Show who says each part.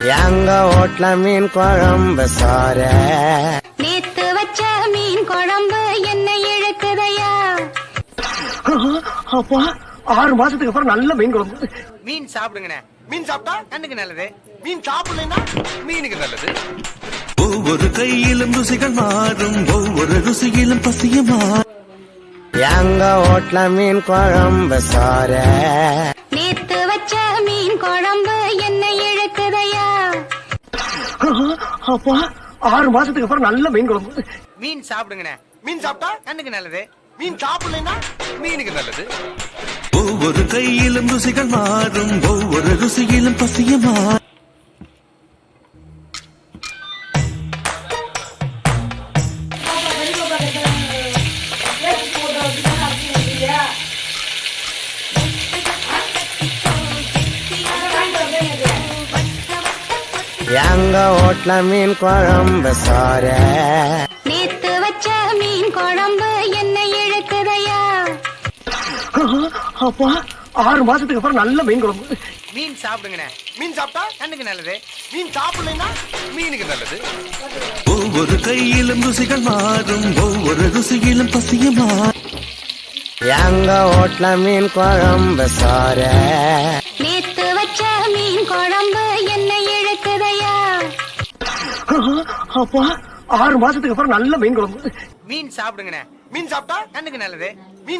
Speaker 1: எங்க ஓட்ல மீன் குழம்பு சார
Speaker 2: நேத்து வச்ச மீன் குழம்பு என்ன இழுக்குதையா?
Speaker 3: அப்பா 6 மாசத்துக்கு அப்புறம் நல்ல மீன் குழம்பு.
Speaker 4: மீன் சாப்பிடுங்கண்ணே.
Speaker 3: மீன் சாப்பிட்டா
Speaker 4: கண்ணுக்கு நல்லது.
Speaker 3: மீன் சாப்பிடலைன்னா மீனுக்கு நல்லது.
Speaker 5: ஒவ்வொரு கையிலும் ருசிகள் மாறும், ஒவ்வொரு ருசியிலும் பசிய மாறும்.
Speaker 1: எங்க ஓட்ல மீன் குழம்பு சார
Speaker 2: நேத்து வச்ச மீன் குழம்பு என்ன இழுக்குதையா?
Speaker 3: அப்பா 6 மாசத்துக்கு அப்புறம் நல்ல மீன் குழம்பு.
Speaker 4: மீன் சாப்பிடுங்கண்ணே.
Speaker 3: மீன் சாப்பிட்டா
Speaker 4: கண்ணுக்கு நல்லது.
Speaker 3: மீன் சாப்பிடலைன்னா மீனுக்கு நல்லது.
Speaker 5: ஒவ்வொரு கையிலும் ருசிகள் மாறும், ஒவ்வொரு ருசியிலும் பசிய மாறும்.
Speaker 1: எங்க ஓட்ல மீன் குழம்பு சார
Speaker 2: நேத்து வச்ச மீன் குழம்பு என்ன இழுக்குதையா?
Speaker 3: அப்பா 6 மாசத்துக்கு அப்புறம் நல்ல மீன் குழம்பு.
Speaker 4: மீன் சாப்பிடுங்கண்ணே.
Speaker 3: மீன் சாப்பிட்டா
Speaker 4: கண்ணுக்கு நல்லது.
Speaker 3: மீன் சாப்பிடலைன்னா மீனுக்கு நல்லது.
Speaker 5: ஒவ்வொரு கையிலும் ருசிகள் மாறும், ஒவ்வொரு ருசியிலும் பசிய மாறும்.
Speaker 1: எங்க ஓட்ல மீன் குழம்பு சார
Speaker 2: நேத்து வச்ச மீன் குழம்பு என்ன இழுக்குதையா?
Speaker 3: அப்பா 6 மாசத்துக்கு அப்புறம் நல்ல மீன் குழம்பு.
Speaker 4: மீன் சாப்பிடுங்கண்ணே.
Speaker 3: மீன் சாப்பிட்டா
Speaker 4: கண்ணுக்கு நல்லது.
Speaker 3: மீன்